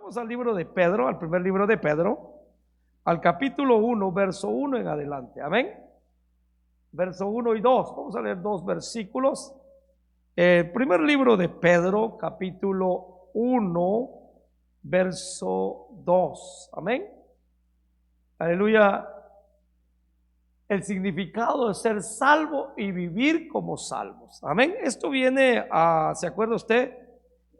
Vamos al libro de Pedro, al primer libro de Pedro, al capítulo 1, verso 1 en adelante. Amén. Verso 1 y 2. Vamos a leer dos versículos. El primer libro de Pedro, capítulo 1, verso 2. Amén. Aleluya. El significado de ser salvo y vivir como salvos. Amén. Esto viene a, ¿se acuerda usted?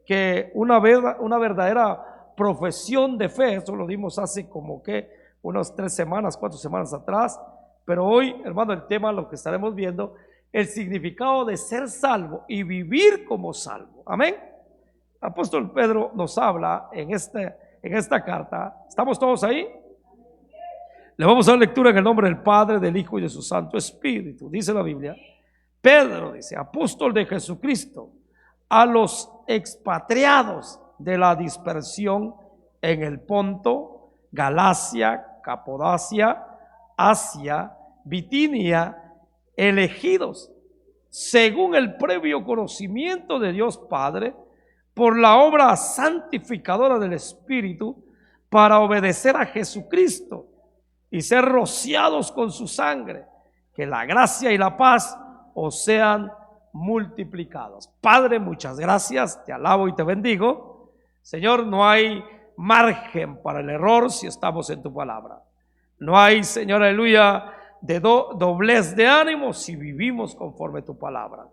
Que una verdadera profesión de fe, eso lo dimos hace como que unas 3 semanas, 4 semanas atrás, pero hoy, hermano, el tema, lo que estaremos viendo, el significado de ser salvo y vivir como salvo. Amén. Apóstol Pedro nos habla en esta carta. ¿Estamos todos ahí? Le vamos a dar lectura en el nombre del Padre, del Hijo y de su Santo Espíritu. Dice la Biblia, Pedro dice, apóstol de Jesucristo, a los expatriados de la dispersión en el Ponto, Galacia, Capodacia, Asia, Bitinia, elegidos según el previo conocimiento de Dios Padre, por la obra santificadora del Espíritu, para obedecer a Jesucristo y ser rociados con su sangre, que la gracia y la paz os sean multiplicados. Padre, muchas gracias, te alabo y te bendigo. Señor, no hay margen para el error si estamos en tu palabra. No hay, Señor, aleluya, de doblez de ánimo si vivimos conforme tu palabra.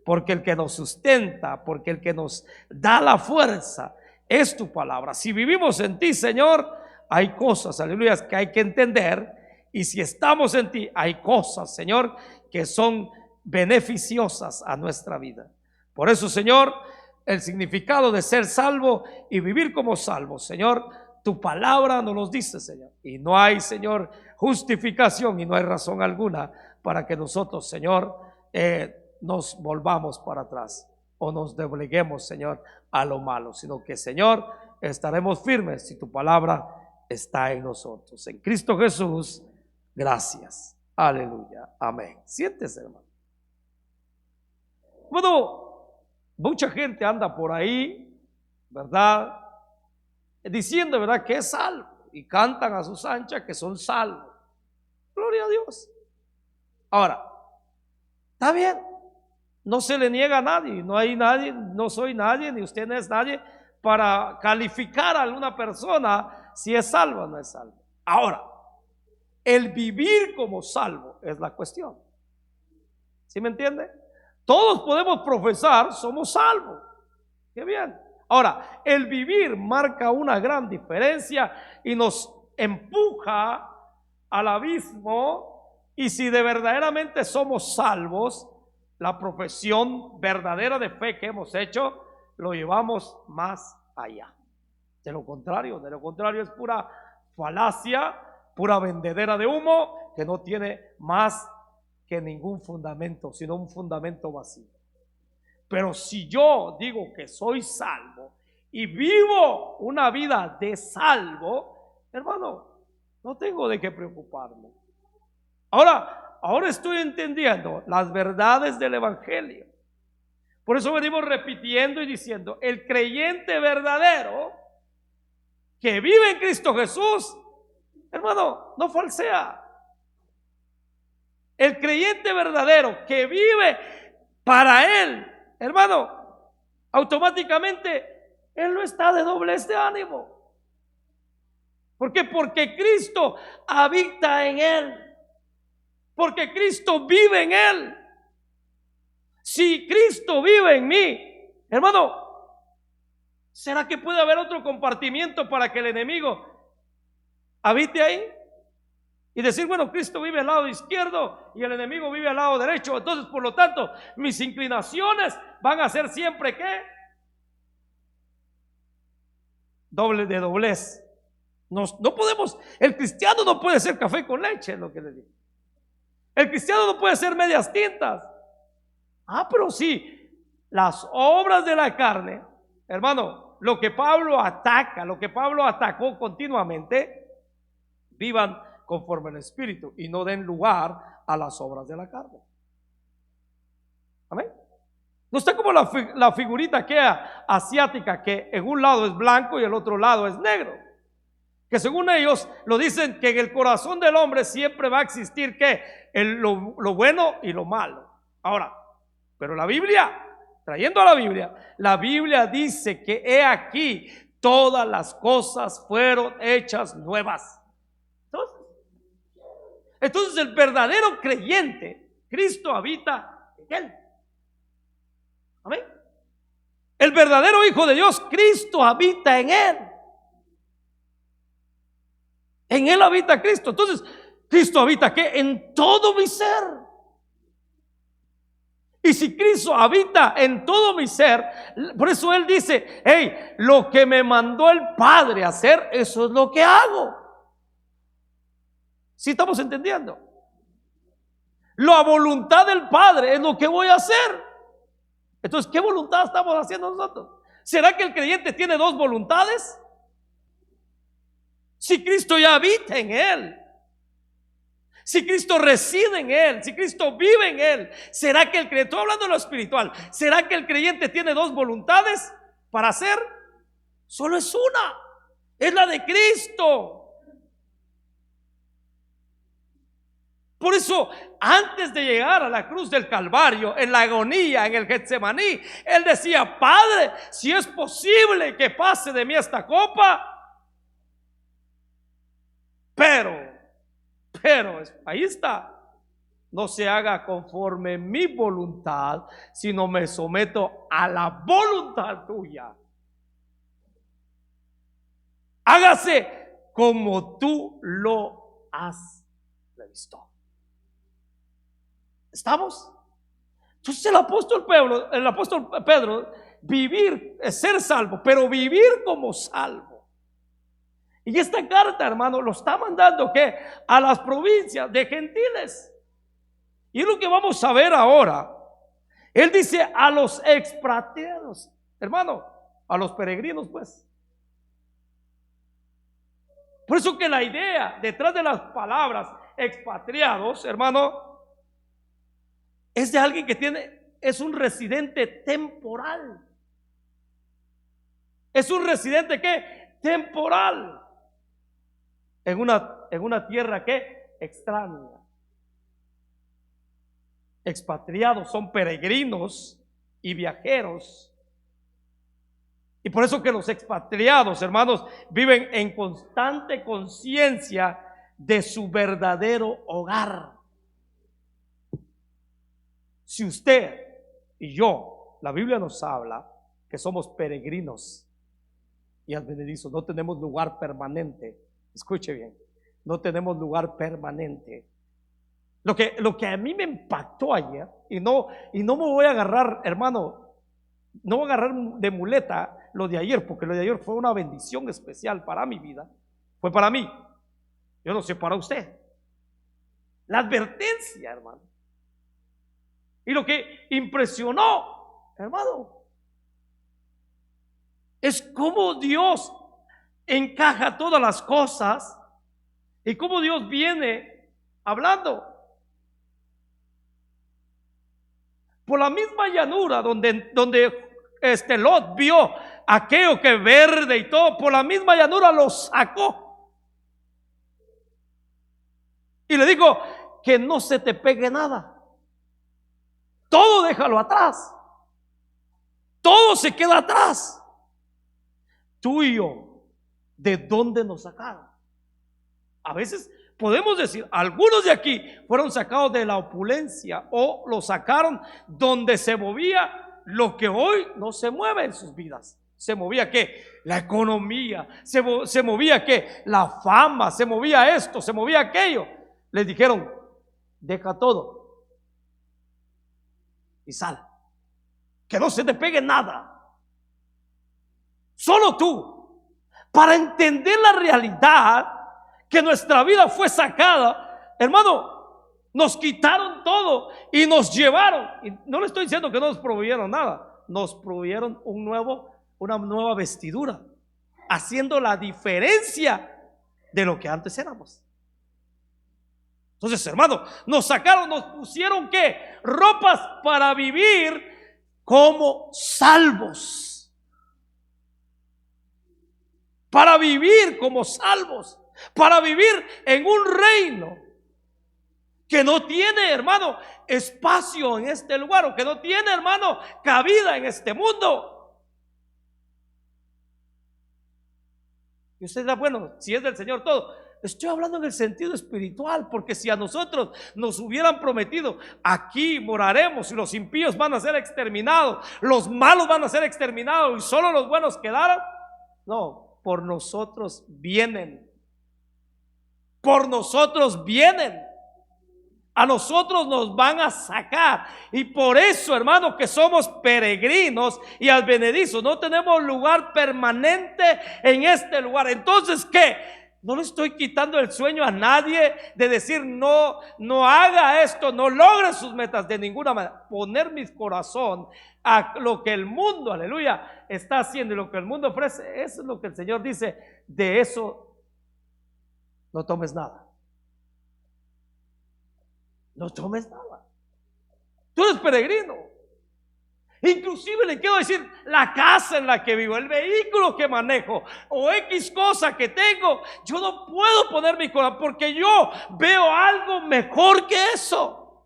Porque el que nos sustenta, porque el que nos da la fuerza es tu palabra. Si vivimos en ti, Señor, hay cosas, aleluya, que hay que entender. Y si estamos en ti, hay cosas, Señor, que son beneficiosas a nuestra vida. Por eso, Señor, el significado de ser salvo y vivir como salvo, Señor, tu palabra nos los dice, Señor. Y no hay, Señor, justificación y no hay razón alguna para que nosotros, Señor, nos volvamos para atrás o nos dobleguemos, Señor, a lo malo, sino que, Señor, estaremos firmes si tu palabra está en nosotros. En Cristo Jesús, gracias. Aleluya. Amén. Siéntese, hermano. Bueno, mucha gente anda por ahí, ¿verdad? Diciendo, ¿verdad?, que es salvo, y cantan a sus anchas que son salvos. Gloria a Dios. Ahora, está bien, no se le niega a nadie, no hay nadie, no soy nadie, ni usted no es nadie para calificar a alguna persona si es salvo o no es salvo. Ahora, el vivir como salvo es la cuestión. ¿Sí me entiende? Todos podemos profesar, somos salvos. Qué bien. Ahora, el vivir marca una gran diferencia y nos empuja al abismo. Y si de verdaderamente somos salvos, la profesión verdadera de fe que hemos hecho, lo llevamos más allá. De lo contrario es pura falacia, pura vendedera de humo, que no tiene más que ningún fundamento, sino un fundamento vacío. Pero si yo digo que soy salvo y vivo una vida de salvo, hermano, no tengo de qué preocuparme. Ahora estoy entendiendo las verdades del Evangelio. Por eso venimos repitiendo y diciendo, el creyente verdadero que vive en Cristo Jesús, hermano, no falsea. El creyente verdadero que vive para Él, hermano, automáticamente Él no está de doblez de ánimo. ¿Por qué? Porque Cristo habita en Él. Porque Cristo vive en Él. Si Cristo vive en mí, hermano, ¿será que puede haber otro compartimiento para que el enemigo habite ahí? Y decir, bueno, Cristo vive al lado izquierdo y el enemigo vive al lado derecho. Entonces, por lo tanto, mis inclinaciones van a ser siempre, ¿qué? Doble de doblez. No podemos, el cristiano no puede ser café con leche, es lo que le digo. El cristiano no puede ser medias tintas. Pero sí, las obras de la carne, hermano, lo que Pablo ataca, lo que Pablo atacó continuamente, vivan conforme al Espíritu y no den lugar a las obras de la carne. Amén. No está como la figurita que asiática, que en un lado es blanco y el otro lado es negro. Que según ellos lo dicen, que en el corazón del hombre siempre va a existir que lo bueno y lo malo. Ahora, pero la Biblia, trayendo a la Biblia dice que he aquí todas las cosas fueron hechas nuevas. Entonces el verdadero creyente, Cristo habita en él. Amén. El verdadero Hijo de Dios, Cristo habita en él. En él habita Cristo. Entonces, Cristo habita ¿qué? En todo mi ser. Y si Cristo habita en todo mi ser, por eso Él dice, hey, lo que me mandó el Padre a hacer, eso es lo que hago. ¿Sí estamos entendiendo? La voluntad del Padre es lo que voy a hacer. Entonces, ¿qué voluntad estamos haciendo nosotros? ¿Será que el creyente tiene dos voluntades? Si Cristo ya habita en él, si Cristo reside en él, si Cristo vive en él, ¿será que el creyente, estoy hablando de lo espiritual, será que el creyente tiene dos voluntades para hacer? Solo es una, es la de Cristo. Por eso, antes de llegar a la cruz del Calvario, en la agonía, en el Getsemaní, Él decía, Padre, si es posible que pase de mí esta copa, pero, ahí está, no se haga conforme mi voluntad, sino me someto a la voluntad tuya. Hágase como tú lo has previsto. ¿Estamos? Entonces el apóstol Pedro, vivir es ser salvo, pero vivir como salvo. Y esta carta, hermano, lo está mandando ¿qué? A las provincias de gentiles. Y es lo que vamos a ver ahora. Él dice a los expatriados, hermano, a los peregrinos, pues. Por eso que la idea detrás de las palabras expatriados, hermano, es de alguien que es un residente temporal. Es un residente ¿qué? Temporal. En una tierra ¿qué? Extraña. Expatriados son peregrinos y viajeros. Y por eso que los expatriados, hermanos, viven en constante conciencia de su verdadero hogar. Si usted y yo, la Biblia nos habla que somos peregrinos y advenedizos, no tenemos lugar permanente. Escuche bien, no tenemos lugar permanente. Lo que a mí me impactó ayer, y no me voy a agarrar, hermano, no voy a agarrar de muleta lo de ayer, porque lo de ayer fue una bendición especial para mi vida, fue para mí, yo no sé para usted. La advertencia, hermano. Y lo que impresionó, hermano, es cómo Dios encaja todas las cosas y cómo Dios viene hablando. Por la misma llanura donde Lot vio aquello que verde y todo, por la misma llanura lo sacó y le dijo que no se te pegue nada. Todo déjalo atrás. Todo se queda atrás. Tú y yo, ¿de dónde nos sacaron? A veces podemos decir, algunos de aquí fueron sacados de la opulencia o lo sacaron donde se movía lo que hoy no se mueve en sus vidas. Se movía ¿qué? La economía, se movía ¿qué? La fama, se movía esto, se movía aquello. Les dijeron, deja todo y sal, que no se te pegue nada, solo tú, para entender la realidad que nuestra vida fue sacada. Hermano, nos quitaron todo y nos llevaron, y no le estoy diciendo que no nos proveyeron nada, nos proveyeron una nueva vestidura, haciendo la diferencia de lo que antes éramos. Entonces, hermano, nos sacaron, nos pusieron ¿qué? Ropas para vivir como salvos. Para vivir como salvos. Para vivir en un reino que no tiene, hermano, espacio en este lugar, o que no tiene, hermano, cabida en este mundo. Y usted dirá, bueno, si es del Señor todo. Estoy hablando en el sentido espiritual, porque si a nosotros nos hubieran prometido, aquí moraremos y los impíos van a ser exterminados, los malos van a ser exterminados y solo los buenos quedarán. No, por nosotros vienen. Por nosotros vienen. A nosotros nos van a sacar. Y por eso, hermano, que somos peregrinos y advenedizos, no tenemos lugar permanente en este lugar. Entonces, ¿qué? No le estoy quitando el sueño a nadie de decir no, no haga esto, no logre sus metas de ninguna manera. Poner mi corazón a lo que el mundo, aleluya, está haciendo y lo que el mundo ofrece. Eso es lo que el Señor dice. De eso no tomes nada. No tomes nada. Tú eres peregrino. Inclusive le quiero decir, la casa en la que vivo, el vehículo que manejo o X cosa que tengo, yo no puedo poner mi corazón porque yo veo algo mejor que eso.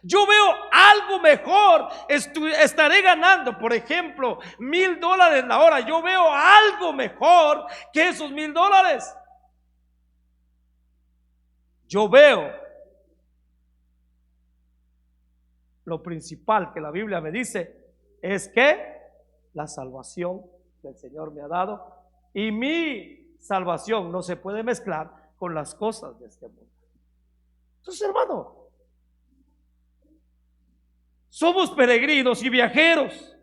Yo veo algo mejor. Estaré ganando, por ejemplo, $1,000 la hora. Yo veo algo mejor que esos $1,000. Yo veo lo principal que la Biblia me dice es que la salvación que el Señor me ha dado, y mi salvación no se puede mezclar con las cosas de este mundo. Entonces, hermano, somos peregrinos y viajeros.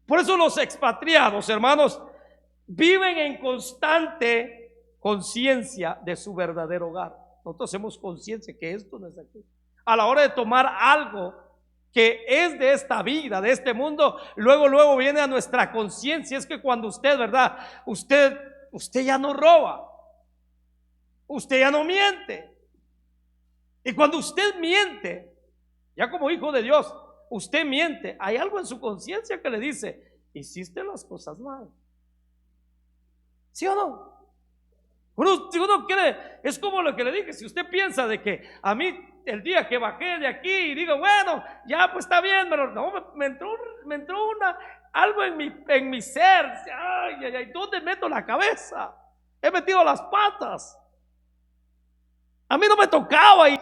Por eso los expatriados, hermanos, viven en constante conciencia de su verdadero hogar. Nosotros hacemos conciencia que esto no es aquí. A la hora de tomar algo que es de esta vida, de este mundo, luego viene a nuestra conciencia. Es que cuando usted, ¿verdad? Usted ya no roba, usted ya no miente. Y cuando usted miente, ya como hijo de Dios, usted miente, hay algo en su conciencia que le dice, hiciste las cosas mal. ¿Sí o no? Si uno quiere, es como lo que le dije, si usted piensa de que a mí el día que bajé de aquí y digo, bueno, ya pues está bien, pero no, me entró algo en mi ser. Ay, ¿dónde meto la cabeza? He metido las patas. A mí no me tocaba y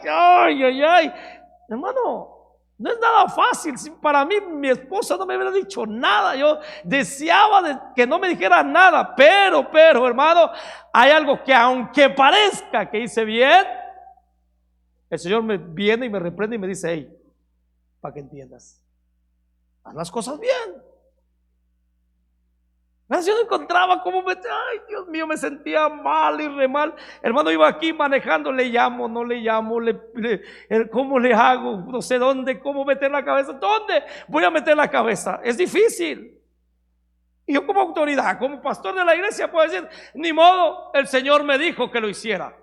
hermano, no es nada fácil. Para mí, mi esposa no me hubiera dicho nada. Yo deseaba que no me dijera nada. Pero, hermano, hay algo que aunque parezca que hice bien, el Señor me viene y me reprende y me dice, hey, para que entiendas, haz las cosas bien. Yo no encontraba cómo ay, Dios mío, me sentía mal y re mal. Hermano, iba aquí manejando, le llamo, no le llamo, ¿cómo le hago? No sé dónde, cómo meter la cabeza. ¿Dónde voy a meter la cabeza? Es difícil. Y yo como autoridad, como pastor de la iglesia puedo decir, ni modo, el Señor me dijo que lo hiciera.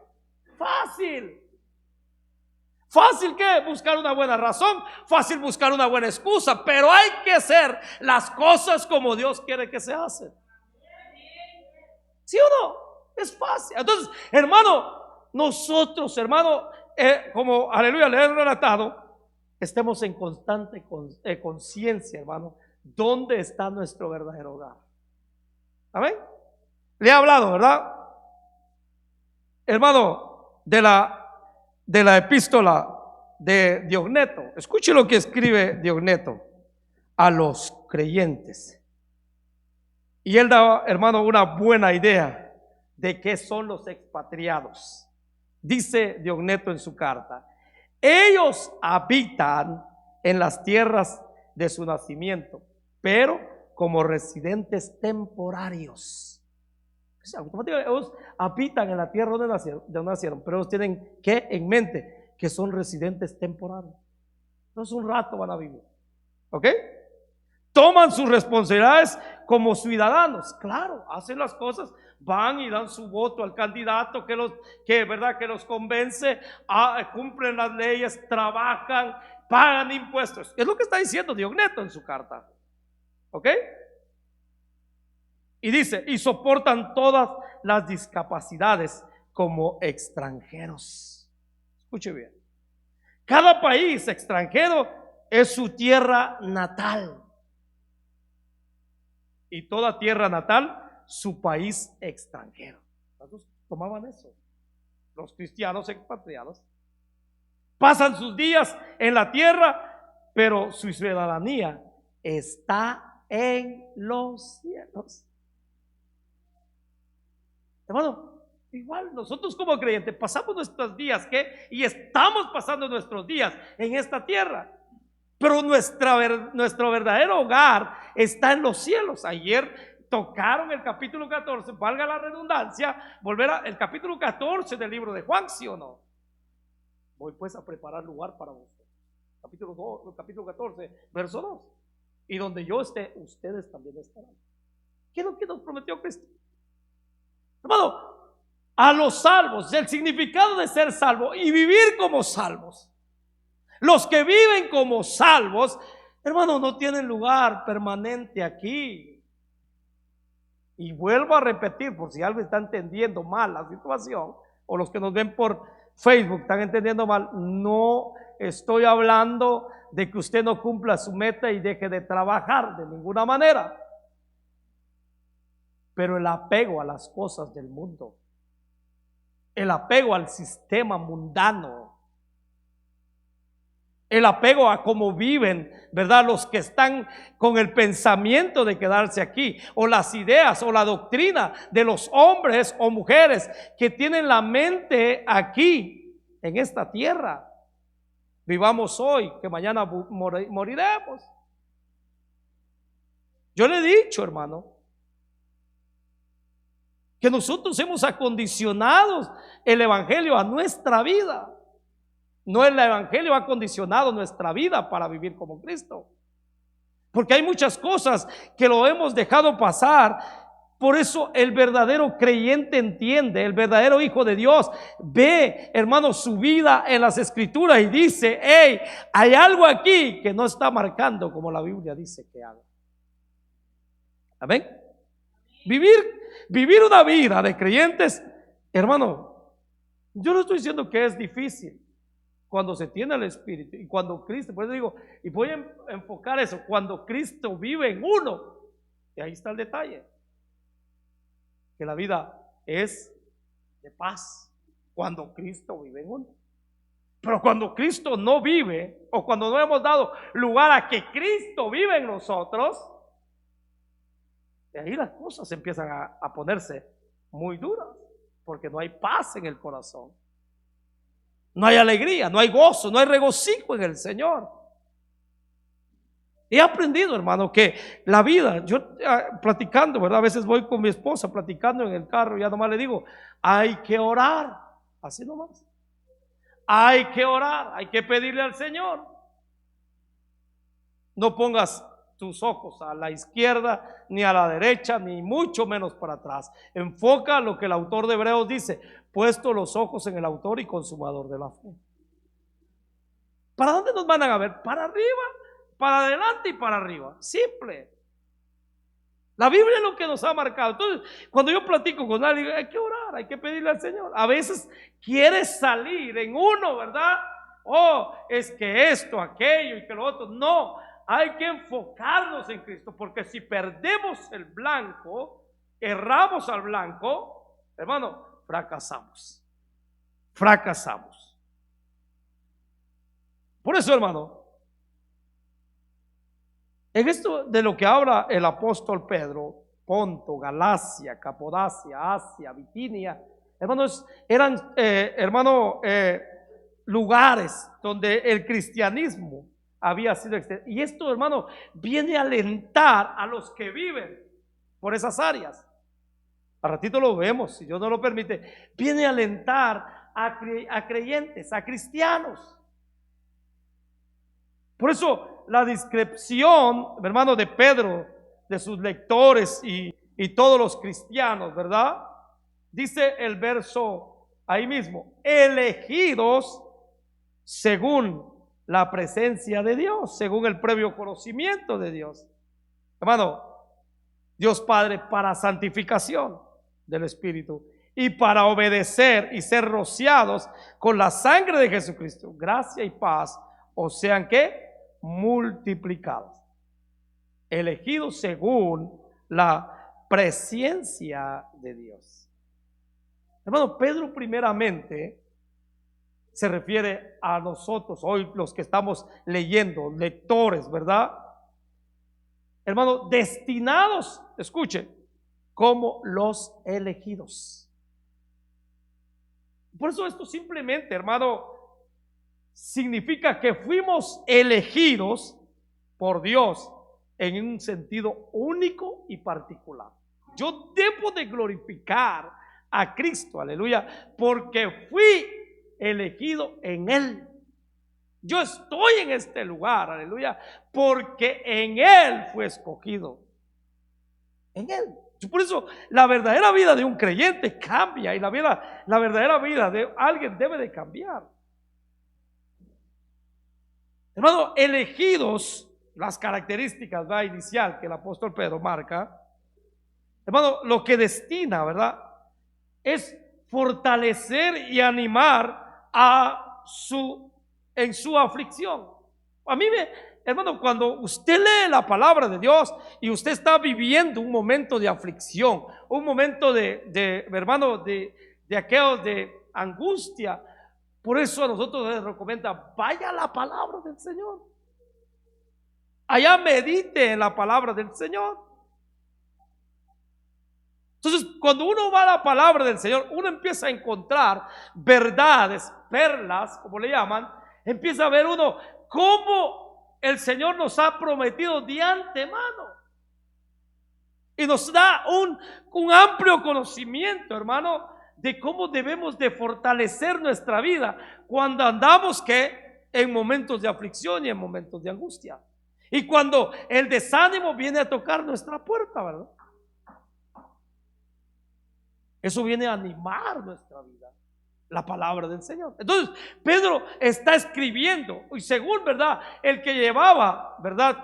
Fácil. Fácil que buscar una buena razón, fácil buscar una buena excusa, pero hay que hacer las cosas como Dios quiere que se hacen. ¿Sí o no? Es fácil. Entonces, hermano, nosotros, hermano, como aleluya le he relatado, estemos en constante conciencia, hermano, ¿dónde está nuestro verdadero hogar? Amén. Le he hablado, ¿verdad? Hermano, de la epístola de Diogneto. Escuche lo que escribe Diogneto a los creyentes. Y él da, hermano, una buena idea de qué son los expatriados. Dice Diogneto en su carta: ellos habitan en las tierras de su nacimiento, pero como residentes temporarios. Ellos habitan en la tierra donde nacieron, pero ellos tienen que en mente que son residentes temporales. Entonces un rato van a vivir, ¿ok? Toman sus responsabilidades como ciudadanos. Claro, hacen las cosas, van y dan su voto al candidato que los convence, cumplen las leyes, trabajan, pagan impuestos. Es lo que está diciendo Diogneto en su carta. ¿Ok? Y dice, y soportan todas las discapacidades como extranjeros. Escuche bien. Cada país extranjero es su tierra natal. Y toda tierra natal, su país extranjero. ¿Cuántos tomaban eso? Los cristianos expatriados pasan sus días en la tierra, pero su ciudadanía está en los cielos. Hermano, igual nosotros como creyentes pasamos nuestros días y estamos pasando nuestros días en esta tierra, pero nuestro verdadero hogar está en los cielos. Ayer tocaron el capítulo 14, valga la redundancia, volver al capítulo 14 del libro de Juan, ¿sí o no? Voy pues a preparar lugar para usted. Capítulo 14, verso 2. Y donde yo esté, ustedes también estarán. ¿Qué es lo que nos prometió Cristo? Hermano, a los salvos, el significado de ser salvo y vivir como salvos. Los que viven como salvos, hermano, no tienen lugar permanente aquí. Y vuelvo a repetir, por si alguien está entendiendo mal la situación, o los que nos ven por Facebook están entendiendo mal, no estoy hablando de que usted no cumpla su meta y deje de trabajar de ninguna manera. Pero el apego a las cosas del mundo, el apego al sistema mundano, el apego a cómo viven, ¿verdad? Los que están con el pensamiento de quedarse aquí, o las ideas o la doctrina de los hombres o mujeres que tienen la mente aquí, en esta tierra. Vivamos hoy, que mañana moriremos. Yo le he dicho, hermano, que nosotros hemos acondicionado el evangelio a nuestra vida. No, el evangelio ha condicionado nuestra vida para vivir como Cristo. Porque hay muchas cosas que lo hemos dejado pasar. Por eso el verdadero creyente entiende, el verdadero hijo de Dios ve, hermano, su vida en las escrituras y dice, hey, hay algo aquí que no está marcando como la Biblia dice que haga. Amén. Vivir una vida de creyentes, hermano, yo no estoy diciendo que es difícil cuando se tiene el Espíritu y cuando Cristo, por eso digo, y voy a enfocar eso, cuando Cristo vive en uno, y ahí está el detalle, que la vida es de paz cuando Cristo vive en uno. Pero cuando Cristo no vive, o cuando no hemos dado lugar a que Cristo vive en nosotros, de ahí las cosas empiezan a ponerse muy duras, porque no hay paz en el corazón, no hay alegría, no hay gozo, no hay regocijo en el Señor. He aprendido, hermano, que la vida, yo platicando, ¿verdad? A veces voy con mi esposa platicando en el carro y ya nomás le digo, hay que orar, así nomás. Hay que orar, hay que pedirle al Señor. No pongas tus ojos a la izquierda, ni a la derecha, ni mucho menos para atrás. Enfoca lo que el autor de Hebreos dice, puesto los ojos en el autor y consumador de la fe. ¿Para dónde nos van a ver? Para arriba, para adelante y para arriba. Simple. La Biblia es lo que nos ha marcado. Entonces, cuando yo platico con alguien, hay que orar, hay que pedirle al Señor. A veces quiere salir en uno, ¿verdad? Oh, es que esto, aquello y que lo otro. No, hay que enfocarnos en Cristo, porque si perdemos el blanco, erramos al blanco, hermano, fracasamos. Fracasamos. Por eso, hermano, en esto de lo que habla el apóstol Pedro, Ponto, Galacia, Capodacia, Asia, Bitinia, hermanos, eran, lugares donde el cristianismo había sido extendido. Y esto, hermano, viene a alentar a los que viven por esas áreas. A ratito lo vemos, si Dios no lo permite. Viene a alentar a creyentes, a cristianos. Por eso la descripción, hermano, de Pedro, de sus lectores y todos los cristianos, ¿verdad? Dice el verso ahí mismo, elegidos según la presencia de Dios, según el previo conocimiento de Dios. Hermano, Dios Padre para santificación del Espíritu y para obedecer y ser rociados con la sangre de Jesucristo, gracia y paz, o sean que multiplicados, elegidos según la presencia de Dios. Hermano, Pedro primeramente se refiere a nosotros, hoy los que estamos leyendo, lectores, ¿verdad? Hermano, destinados, escuche, como los elegidos. Por eso esto simplemente, hermano, significa que fuimos elegidos por Dios en un sentido único y particular. Yo debo de glorificar a Cristo, aleluya, porque fui elegido en Él. Yo estoy en este lugar, aleluya, porque en Él fue escogido. En Él. Por eso la verdadera vida de un creyente cambia y la verdadera vida de alguien debe de cambiar. Hermano, elegidos, las características inicial que el apóstol Pedro marca, hermano, lo que destina, ¿verdad?, es fortalecer y animar en su aflicción. A mí hermano, cuando usted lee la palabra de Dios y usted está viviendo un momento de aflicción, un momento hermano, de aquellos de angustia, por eso a nosotros les recomienda, vaya a la palabra del Señor. Allá medite en la palabra del Señor. Entonces, cuando uno va a la palabra del Señor, uno empieza a encontrar verdades, perlas, como le llaman. Empieza a ver uno cómo el Señor nos ha prometido de antemano. Y nos da un amplio conocimiento, hermano, de cómo debemos de fortalecer nuestra vida cuando andamos en momentos de aflicción y en momentos de angustia. Y cuando el desánimo viene a tocar nuestra puerta, ¿verdad? Eso viene a animar nuestra vida, la palabra del Señor. Entonces, Pedro está escribiendo, y según, ¿verdad?, el que llevaba, ¿verdad?,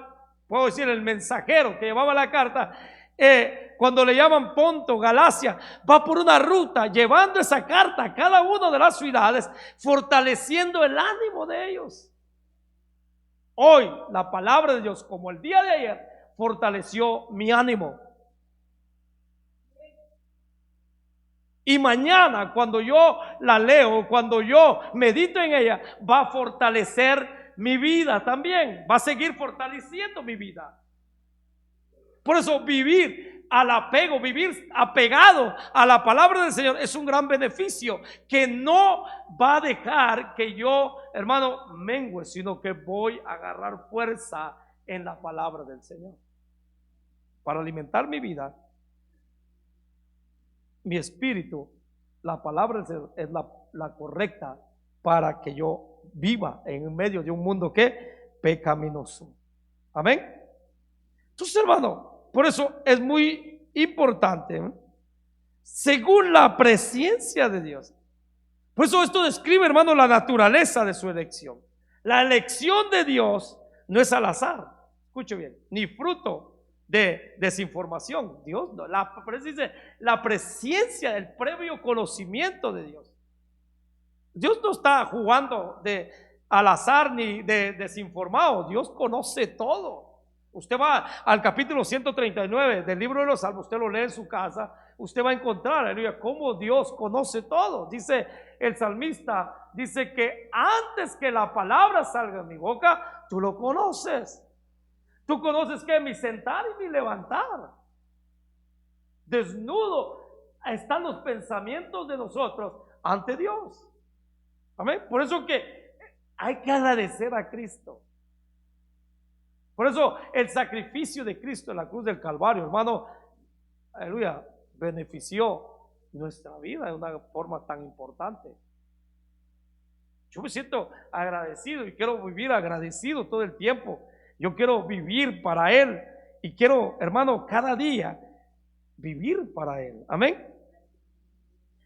puedo decir el mensajero que llevaba la carta, cuando le llaman Ponto, Galacia, va por una ruta llevando esa carta a cada una de las ciudades, fortaleciendo el ánimo de ellos. Hoy la palabra de Dios, como el día de ayer, fortaleció mi ánimo. Y mañana, cuando yo la leo, cuando yo medito en ella, va a fortalecer mi vida también. Va a seguir fortaleciendo mi vida. Por eso vivir al apego, vivir apegado a la palabra del Señor es un gran beneficio que no va a dejar que yo, hermano, mengue, sino que voy a agarrar fuerza en la palabra del Señor para alimentar mi vida. Mi espíritu, la palabra es la correcta para que yo viva en medio de un mundo pecaminoso. Amén. Entonces, hermano, por eso es muy importante, según la presencia de Dios. Por eso esto describe, hermano, la naturaleza de su elección. La elección de Dios no es al azar, escuche bien, ni fruto de desinformación. Dios no, la presencia, el previo conocimiento de Dios. Dios no está jugando al azar ni de desinformado. Dios conoce todo. Usted va al capítulo 139 del libro de los Salmos, usted lo lee en su casa, usted va a encontrar, aleluya, cómo Dios conoce todo. Dice el salmista, dice que antes que la palabra salga de mi boca, tú lo conoces. Tú conoces que mi sentar y mi levantar. Desnudo están los pensamientos de nosotros ante Dios. Amén. Por eso que hay que agradecer a Cristo. Por eso el sacrificio de Cristo en la cruz del Calvario, hermano, aleluya, benefició nuestra vida de una forma tan importante. Yo me siento agradecido y quiero vivir agradecido todo el tiempo. Yo quiero vivir para Él y quiero, hermano, cada día vivir para Él. Amén.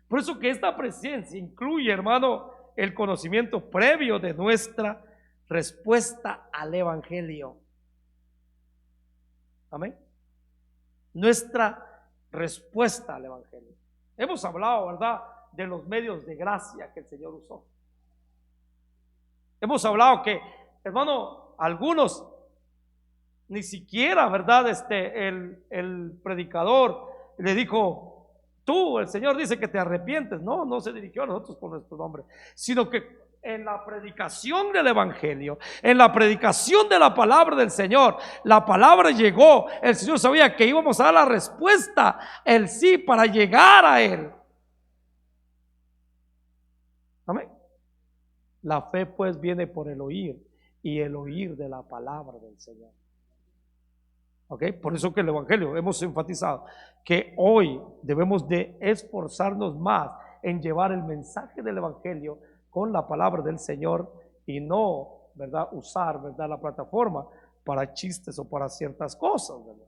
Por eso que esta presencia incluye, hermano, el conocimiento previo de nuestra respuesta al Evangelio. Amén. Nuestra respuesta al Evangelio. Hemos hablado, ¿verdad?, de los medios de gracia que el Señor usó. Hemos hablado que, hermano, algunos ni siquiera, ¿verdad?, el predicador le dijo: tú, el Señor dice que te arrepientes. No, no se dirigió a nosotros por nuestro nombre, sino que en la predicación del Evangelio, en la predicación de la palabra del Señor, la palabra llegó. El Señor sabía que íbamos a dar la respuesta, el sí, para llegar a Él. Amén. La fe pues viene por el oír, y el oír de la palabra del Señor. ¿Ok? Por eso que el Evangelio, hemos enfatizado que hoy debemos de esforzarnos más en llevar el mensaje del Evangelio con la palabra del Señor, y no, ¿verdad?, usar, ¿verdad?, la plataforma para chistes o para ciertas cosas, ¿verdad?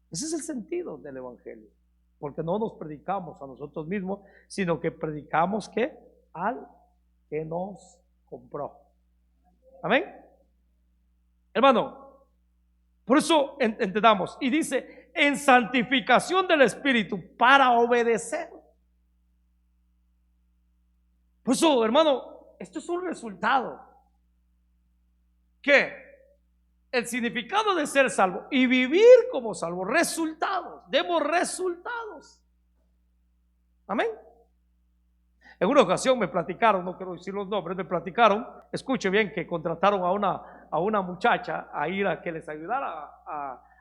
Ese es el sentido del Evangelio, porque no nos predicamos a nosotros mismos, sino que predicamos ¿qué? Al que nos compró. Amén. Hermano, por eso entendamos, y dice: en santificación del Espíritu para obedecer. Por eso, hermano, esto es un resultado. ¿Qué? El significado de ser salvo y vivir como salvo. Resultados. Demos resultados. Amén. En una ocasión me platicaron, no quiero decir los nombres, me platicaron, escuche bien, que contrataron a una muchacha a ir a que les ayudara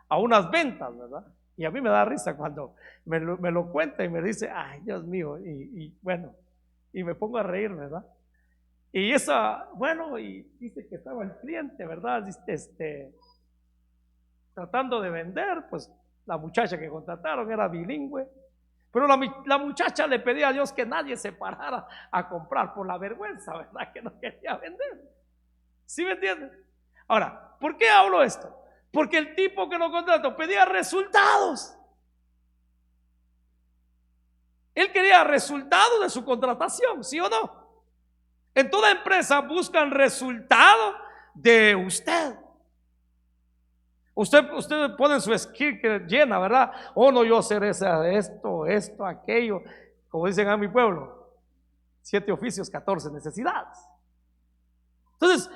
a unas ventas, ¿verdad? Y a mí me da risa cuando me lo cuenta y me dice: ay, Dios mío, y bueno, y me pongo a reír, ¿verdad? Y bueno, y dice que estaba el cliente, ¿verdad?, tratando de vender. Pues la muchacha que contrataron era bilingüe, pero la muchacha le pedía a Dios que nadie se parara a comprar por la vergüenza, ¿verdad?, que no quería vender. ¿Sí me entienden? Ahora, ¿por qué hablo esto? Porque el tipo que lo contrató pedía resultados. Él quería resultados de su contratación, ¿sí o no? En toda empresa buscan resultado de usted. Usted pone en su skill que llena, ¿verdad? Oh, no, yo hacer esto, aquello. Como dicen a mi pueblo: 7 oficios, 14 necesidades. Entonces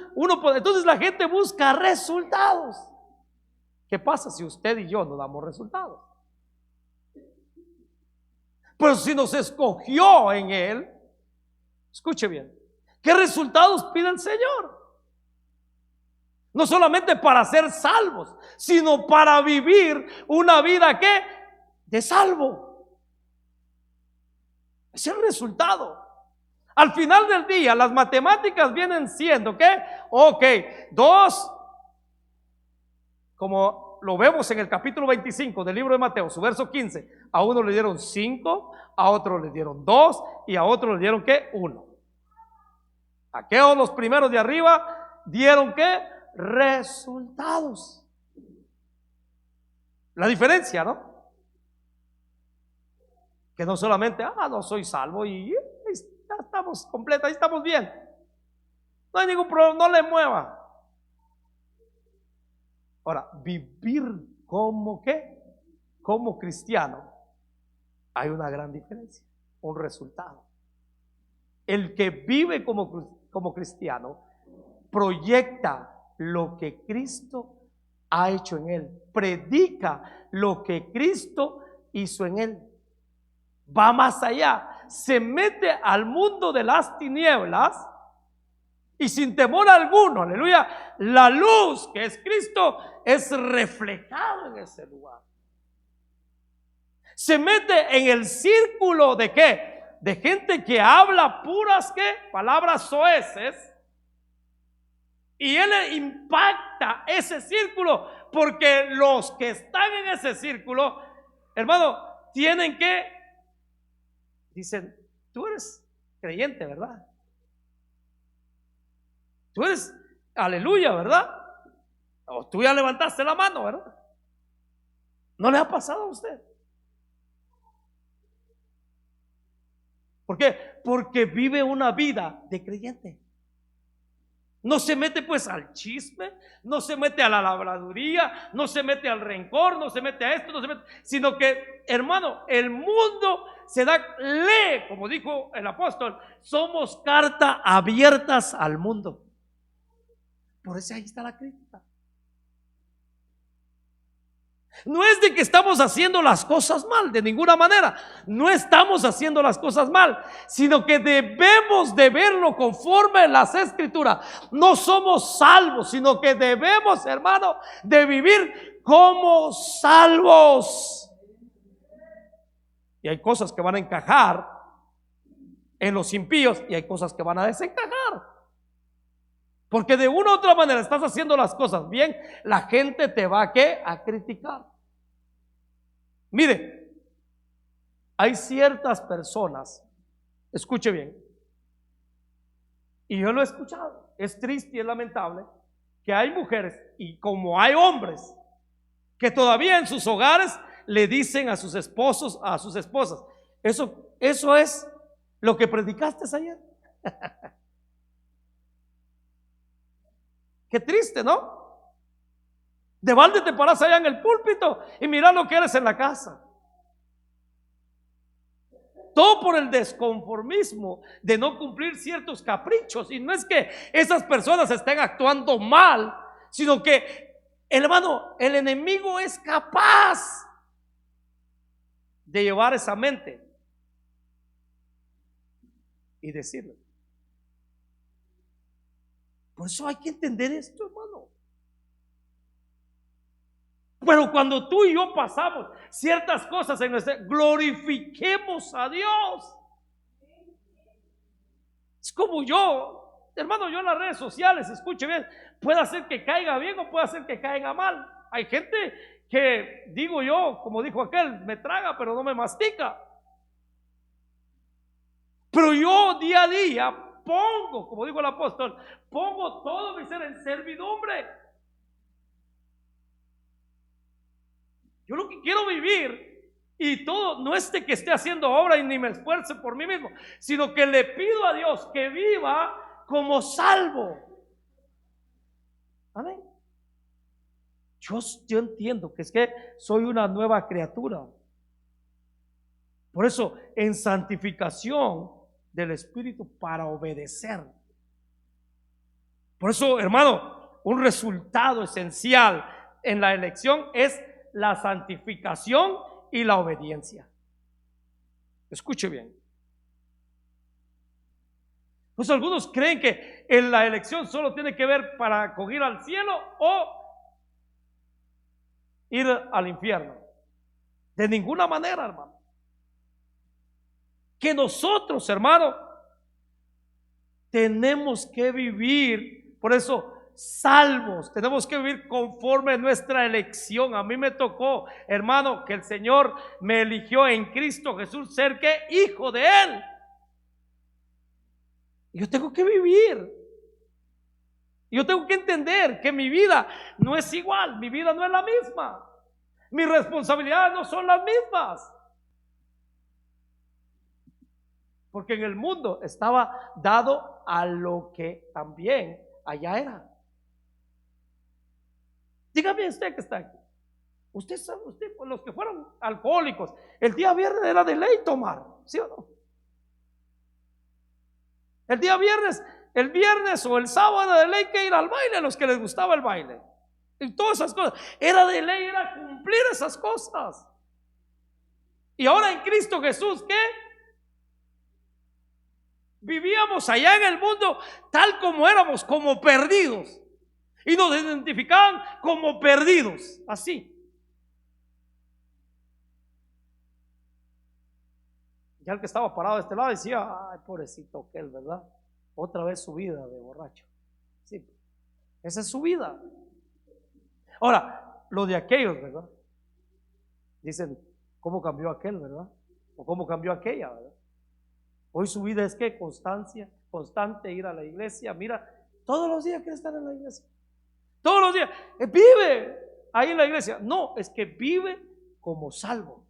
la gente busca resultados. ¿Qué pasa si usted y yo no damos resultados? Pero si nos escogió en Él, escuche bien, ¿qué resultados pide el Señor? No solamente para ser salvos, sino para vivir una vida ¿qué? De salvo. Es el resultado. Al final del día, las matemáticas vienen siendo ¿qué? Ok, 2, como lo vemos en el capítulo 25 del libro de Mateo, su verso 15. A uno le dieron 5, a otro le dieron 2, y a otro le dieron ¿qué? 1. Aquellos, los primeros de arriba, dieron ¿qué? Resultados. La diferencia, ¿no? Que no solamente, no soy salvo y ya estamos completos, ahí estamos bien, no hay ningún problema, no le mueva. Ahora, vivir como ¿qué? Como cristiano, hay una gran diferencia, un resultado. El que vive como cristiano proyecta lo que Cristo ha hecho en él, predica lo que Cristo hizo en él, va más allá, se mete al mundo de las tinieblas y sin temor alguno, aleluya, la luz que es Cristo es reflejada en ese lugar. Se mete en el círculo de ¿qué? De gente que habla puras ¿qué? Palabras soeces. Y Él impacta ese círculo, porque los que están en ese círculo, hermano, tienen que, dicen: tú eres creyente, ¿verdad? Tú eres, aleluya, ¿verdad? O tú ya levantaste la mano, ¿verdad? ¿No le ha pasado a usted? ¿Por qué? Porque vive una vida de creyente. No se mete pues al chisme, no se mete a la labraduría, no se mete al rencor, no se mete a esto, no se mete, sino que, hermano, el mundo se lee, como dijo el apóstol, somos cartas abiertas al mundo. Por eso ahí está la crítica. No es de que estamos haciendo las cosas mal, de ninguna manera. No estamos haciendo las cosas mal, sino que debemos de verlo conforme a las escrituras. No somos salvos, sino que debemos, hermano, de vivir como salvos. Y hay cosas que van a encajar en los impíos y hay cosas que van a desencajar. Porque de una u otra manera estás haciendo las cosas bien, la gente te va a criticar. Mire, hay ciertas personas, escuche bien, y yo lo he escuchado, es triste y es lamentable que hay mujeres y como hay hombres que todavía en sus hogares le dicen a sus esposos, a sus esposas, eso es lo que predicaste ayer. Qué triste, ¿no? De balde te paras allá en el púlpito y mira lo que eres en la casa. Todo por el desconformismo de no cumplir ciertos caprichos. Y no es que esas personas estén actuando mal, sino que, hermano, el enemigo es capaz de llevar esa mente y decirle. Por eso hay que entender esto, hermano. Pero cuando tú y yo pasamos ciertas cosas en nuestra, glorifiquemos a Dios. Es como yo, hermano, yo en las redes sociales, escuche bien, puede hacer que caiga bien o puede hacer que caiga mal. Hay gente que, digo yo, como dijo aquel, me traga pero no me mastica. Pero yo día a día pongo, como dijo el apóstol, pongo todo mi ser en servidumbre. Yo lo que quiero vivir, y todo, no es de que esté haciendo obra y ni me esfuerce por mí mismo, sino que le pido a Dios que viva como salvo. Amén. Yo entiendo que es que soy una nueva criatura. Por eso, en santificación del Espíritu para obedecer. Por eso, hermano, un resultado esencial en la elección es la santificación y la obediencia. Escuche bien. Pues algunos creen que en la elección solo tiene que ver para ir al cielo o ir al infierno. De ninguna manera, hermano. Que nosotros, hermano, tenemos que vivir, por eso, salvos, tenemos que vivir conforme a nuestra elección. A mí me tocó, hermano, que el Señor me eligió en Cristo Jesús ser que hijo de Él. Yo tengo que vivir. Yo tengo que entender que mi vida no es igual, mi vida no es la misma. Mis responsabilidades no son las mismas. Porque en el mundo estaba dado a lo que también allá era. Dígame usted que está aquí. Usted sabe, los que fueron alcohólicos, el día viernes era de ley tomar, ¿sí o no? El viernes o el sábado era de ley que ir al baile, a los que les gustaba el baile. Y todas esas cosas, era de ley, era cumplir esas cosas. Y ahora en Cristo Jesús, ¿qué? Vivíamos allá en el mundo tal como éramos, como perdidos. Y nos identificaban como perdidos, así. Ya el que estaba parado de este lado decía, ay, pobrecito aquel, ¿verdad? Otra vez su vida de borracho. Sí, esa es su vida. Ahora, lo de aquellos, ¿verdad? Dicen, ¿cómo cambió aquel, verdad? O ¿cómo cambió aquella, verdad? Hoy su vida es que constancia, constante ir a la iglesia. Mira, todos los días quiere estar en la iglesia. Todos los días. Vive ahí en la iglesia. No, es que vive como salvo.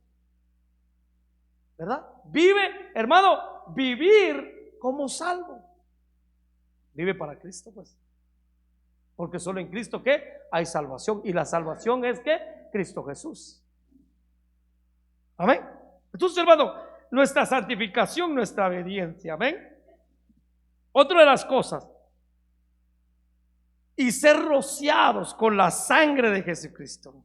¿Verdad? Vive, hermano, vivir como salvo. Vive para Cristo, pues. Porque solo en Cristo que hay salvación. Y la salvación es que Cristo Jesús. Amén. Entonces, hermano, nuestra santificación, nuestra obediencia. Amén. Otra de las cosas. Y ser rociados con la sangre de Jesucristo.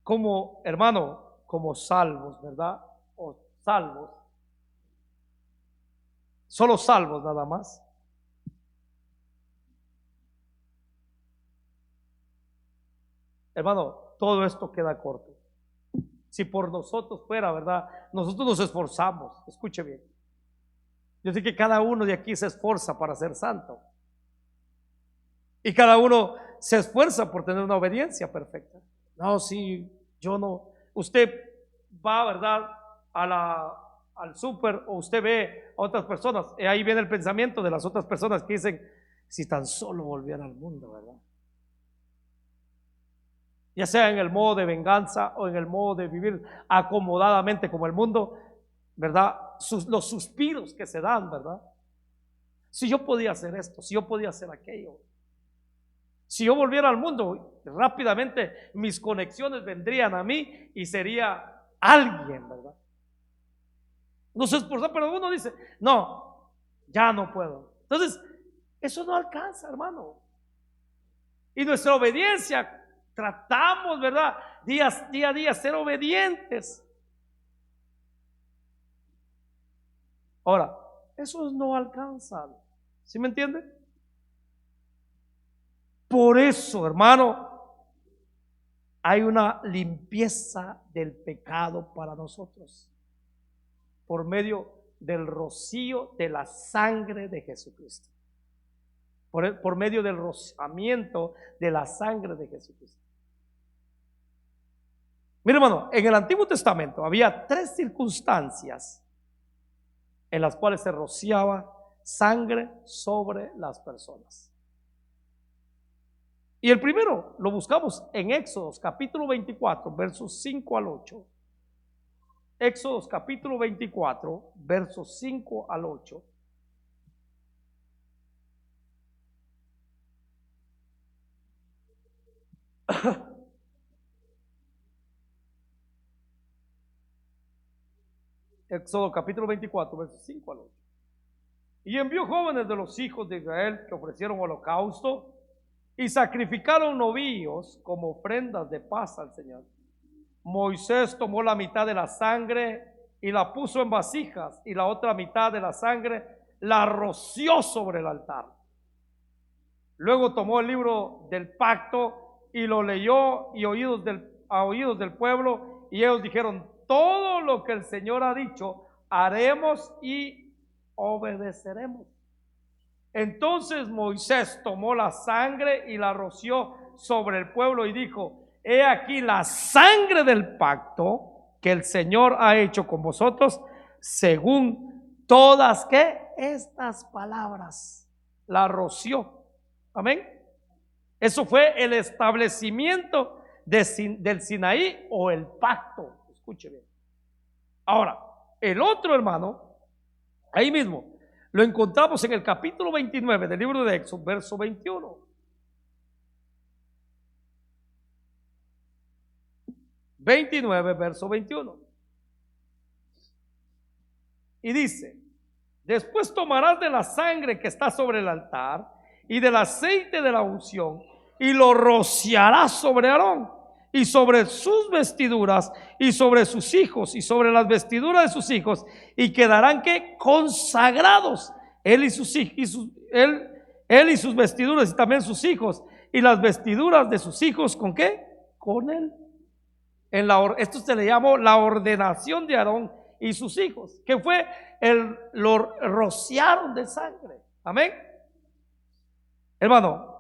Como, hermano, como salvos, ¿verdad? O salvos. Solo salvos nada más. Hermano, todo esto queda corto. Si por nosotros fuera, ¿verdad? Nosotros nos esforzamos. Escuche bien. Yo sé que cada uno de aquí se esfuerza para ser santo. Y cada uno se esfuerza por tener una obediencia perfecta. No, si yo no. Usted va, ¿verdad? Al súper, o usted ve a otras personas. Y ahí viene el pensamiento de las otras personas que dicen, si tan solo volviera al mundo, ¿verdad? Ya sea en el modo de venganza o en el modo de vivir acomodadamente como el mundo, ¿verdad? Los suspiros que se dan, ¿verdad? Si yo podía hacer esto, si yo podía hacer aquello. Si yo volviera al mundo, rápidamente mis conexiones vendrían a mí y sería alguien, ¿verdad? No se esforza, pero uno dice, no, ya no puedo. Entonces, eso no alcanza, hermano. Y nuestra obediencia, tratamos, ¿verdad? Día a día ser obedientes. Ahora, eso no alcanza. ¿Sí me entiende? Por eso, hermano, hay una limpieza del pecado para nosotros. Por medio del rocío de la sangre de Jesucristo. Por medio del rociamiento de la sangre de Jesucristo. Mira, hermano, en el Antiguo Testamento había 3 circunstancias en las cuales se rociaba sangre sobre las personas. Y el primero lo buscamos en Éxodos capítulo 24, versos 5 al 8. Éxodos capítulo 24, versos 5 al 8. Éxodo capítulo 24, versos 5 al 8. Y envió jóvenes de los hijos de Israel que ofrecieron holocausto y sacrificaron novillos como ofrendas de paz al Señor. Moisés tomó la mitad de la sangre y la puso en vasijas, y la otra mitad de la sangre la roció sobre el altar. Luego tomó el libro del pacto y lo leyó a oídos del pueblo, y ellos dijeron: todo lo que el Señor ha dicho haremos y obedeceremos. Entonces Moisés tomó la sangre y la roció sobre el pueblo y dijo: he aquí la sangre del pacto que el Señor ha hecho con vosotros, según todas que estas palabras. La roció. Amén. Eso fue el establecimiento del Sinaí, o el pacto. Escuche bien. Ahora, el otro, hermano, ahí mismo lo encontramos en el capítulo 29 del libro de Éxodo, verso 21. 29, verso 21. Y dice: después tomarás de la sangre que está sobre el altar y del aceite de la unción, y lo rociarás sobre Aarón y sobre sus vestiduras y sobre sus hijos y sobre las vestiduras de sus hijos, y quedarán que consagrados él y sus vestiduras, y también sus hijos y las vestiduras de sus hijos. ¿Con qué? Con él. Esto se le llamó la ordenación de Aarón y sus hijos, que fue lo rociaron de sangre. Amén. Hermano,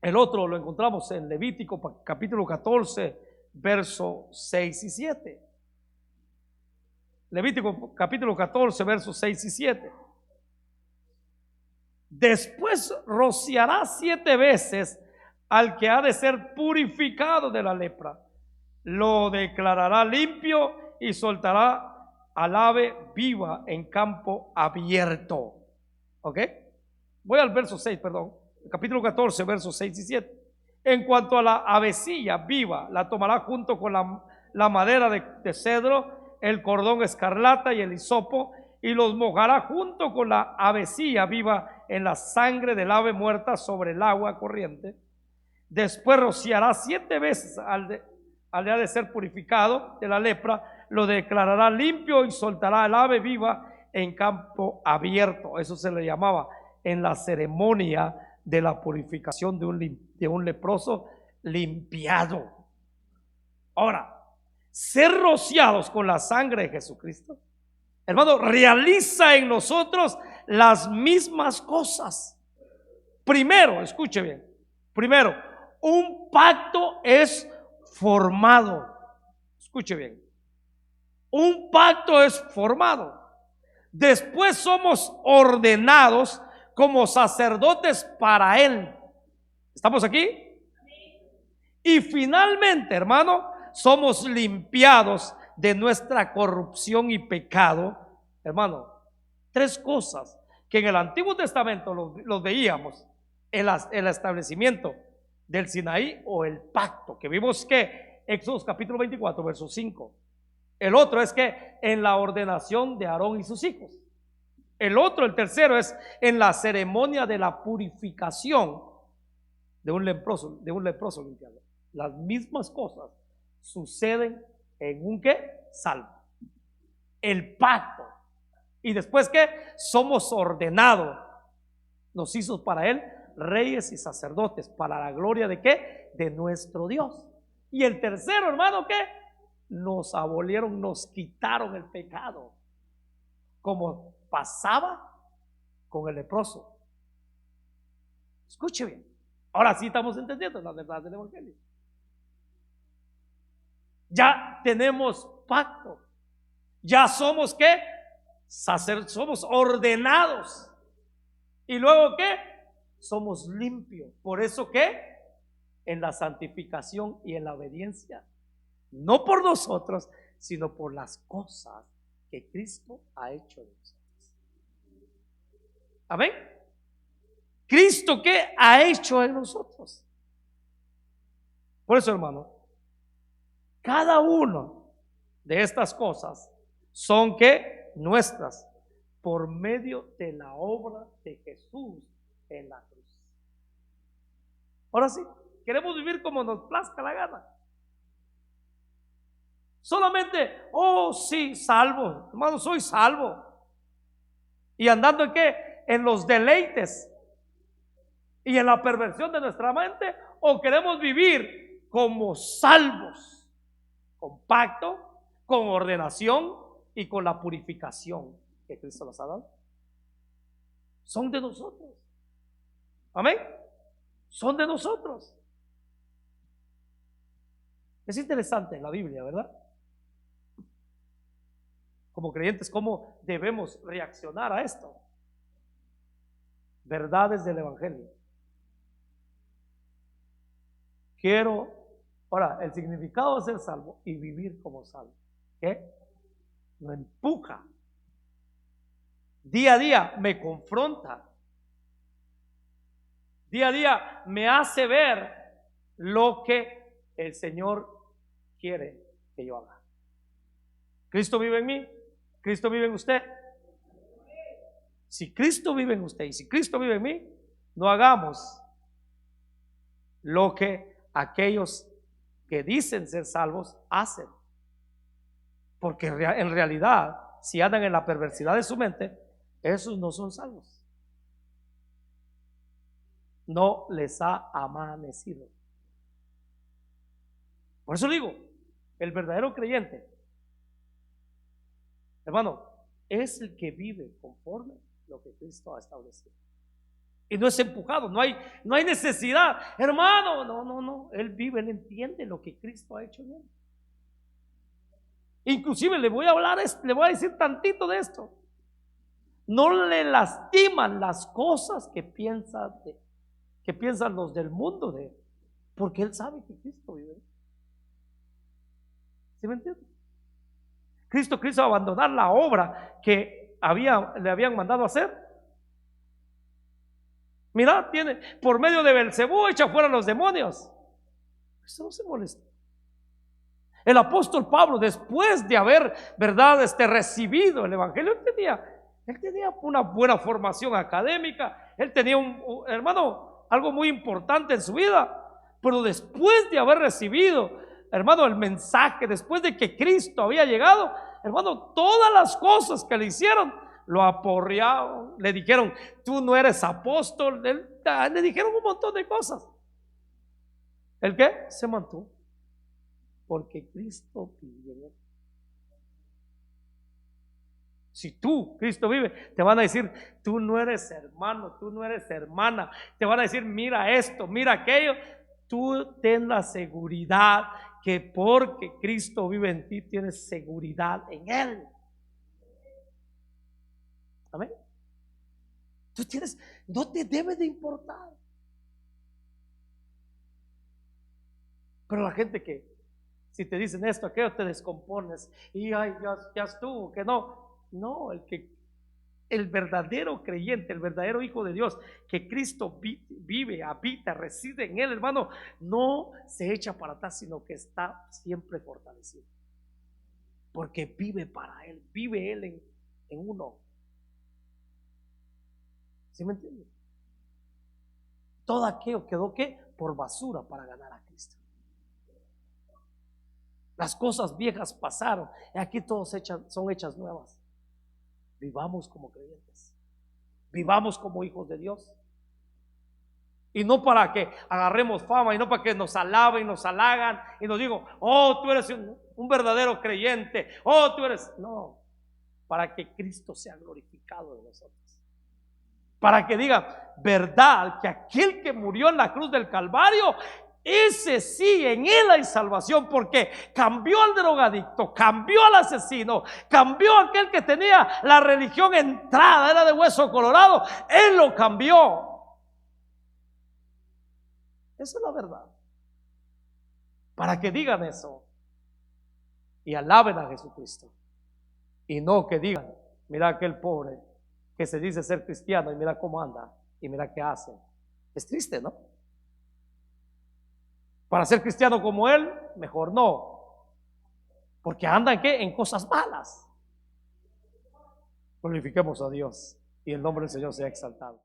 el otro lo encontramos en Levítico capítulo 14, verso 6 y 7. Levítico capítulo 14, versos 6 y 7. Después rociará 7 veces al que ha de ser purificado de la lepra. Lo declarará limpio y soltará al ave viva en campo abierto. ¿Ok? Voy al verso 6, perdón. capítulo 14, versos 6 y 7. En cuanto a la avecilla viva, la tomará junto con la madera de cedro, el cordón escarlata y el hisopo, y los mojará junto con la avecilla viva en la sangre del ave muerta sobre el agua corriente. Después rociará 7 veces al día de ser purificado de la lepra, lo declarará limpio y soltará el ave viva en campo abierto. Eso se le llamaba en la ceremonia de la purificación de un leproso limpiado. Ahora, ser rociados con la sangre de Jesucristo, hermano, realiza en nosotros las mismas cosas. Primero, escuche bien, primero, un pacto es formado. Escuche bien, un pacto es formado. Después somos ordenados como sacerdotes para Él. ¿Estamos aquí? Y finalmente, hermano, somos limpiados de nuestra corrupción y pecado. Hermano, 3 cosas que en el Antiguo Testamento los veíamos: el establecimiento del Sinaí o el pacto, que vimos que Éxodo capítulo 24, verso 5. El otro es que en la ordenación de Aarón y sus hijos. El tercero es en la ceremonia de la purificación de un leproso limpiado. Las mismas cosas suceden en un ¿qué? Salmo. El pacto. Y después que somos ordenados, nos hizo para Él reyes y sacerdotes, para la gloria de ¿qué? De nuestro Dios. Y el tercero, hermano, ¿qué? Nos abolieron, nos quitaron el pecado, como pasaba con el leproso. Escuche bien. Ahora sí estamos entendiendo la verdad del evangelio. Ya tenemos pacto. Ya somos ¿qué? Somos ordenados. Y luego ¿qué? Somos limpios. Por eso ¿qué? En la santificación y en la obediencia, no por nosotros, sino por las cosas que Cristo ha hecho en nosotros. Amén. Cristo ¿qué? Ha hecho en nosotros. Por eso, hermano, cada uno de estas cosas son ¿qué? Nuestras, por medio de la obra de Jesús en la cruz. Ahora sí, queremos vivir como nos plazca la gana. Solamente, oh sí, salvo, hermano, soy salvo. Y andando en qué? En los deleites y en la perversión de nuestra mente, o queremos vivir como salvos, con pacto, con ordenación y con la purificación que Cristo nos ha dado. Son de nosotros. Amén. Son de nosotros. Es interesante en la Biblia, ¿verdad? Como creyentes, ¿cómo debemos reaccionar a esto? Verdades del evangelio. Ahora, el significado de ser salvo y vivir como salvo, ¿qué? Me empuja. Día a día me confronta. Día a día me hace ver lo que el Señor quiere que yo haga. Cristo vive en mí. Cristo vive en usted. Si Cristo vive en usted y si Cristo vive en mí, no hagamos lo que aquellos que dicen ser salvos hacen. Porque en realidad, si andan en la perversidad de su mente, esos no son salvos. No les ha amanecido. Por eso digo, el verdadero creyente, hermano, es el que vive conforme lo que Cristo ha establecido. Y no es empujado, no hay necesidad. Hermano, no. Él vive, él entiende lo que Cristo ha hecho en él. Inclusive le voy a decir tantito de esto. No le lastiman las cosas que piensan los del mundo de él, porque él sabe que Cristo vive. ¿Sí me entiende? Cristo quiso abandonar la obra que le habían mandado a hacer Mira, tiene, por medio de Belcebú echa fuera a los demonios. Eso no se molesta. El apóstol Pablo, después de haber, ¿verdad?, recibido el evangelio, él tenía una buena formación académica, él tenía hermano, algo muy importante en su vida. Pero después de haber recibido, hermano, el mensaje, después de que Cristo había llegado, hermano, todas las cosas que le hicieron, lo aporrearon, le dijeron, tú no eres apóstol, le dijeron un montón de cosas. ¿El qué? Se mantuvo, porque Cristo vive en él. Si tú, Cristo vive, te van a decir, tú no eres hermano, tú no eres hermana. Te van a decir, mira esto, mira aquello. Tú ten la seguridad que porque Cristo vive en ti, tienes seguridad en Él. Amén. Tú tienes, no te debe de importar. Pero la gente que, si te dicen esto, aquello, te descompones. Y ay, ya estuvo, que no. No, el verdadero creyente, el verdadero hijo de Dios, que Cristo vive, habita, reside en él, hermano, no se echa para atrás, sino que está siempre fortalecido. Porque vive para él, vive él en uno. ¿Sí me entiendes? Todo aquello quedó ¿qué? Por basura para ganar a Cristo. Las cosas viejas pasaron y aquí todos son hechas nuevas. Vivamos como creyentes, vivamos como hijos de Dios. Y no para que agarremos fama, y no para que nos alaben y nos halagan y nos digan, oh, tú eres un verdadero creyente, oh, tú eres, no, para que Cristo sea glorificado de nosotros, para que diga, verdad, que aquel que murió en la cruz del Calvario, ese sí, en él hay salvación, porque cambió al drogadicto, cambió al asesino, cambió a aquel que tenía la religión entrada, era de hueso colorado, él lo cambió. Esa es la verdad. Para que digan eso y alaben a Jesucristo, y no que digan, mira aquel pobre que se dice ser cristiano y mira cómo anda y mira qué hace. Es triste, ¿no? Para ser cristiano como él, mejor no, porque andan ¿qué? En cosas malas. Glorifiquemos a Dios y el nombre del Señor sea exaltado.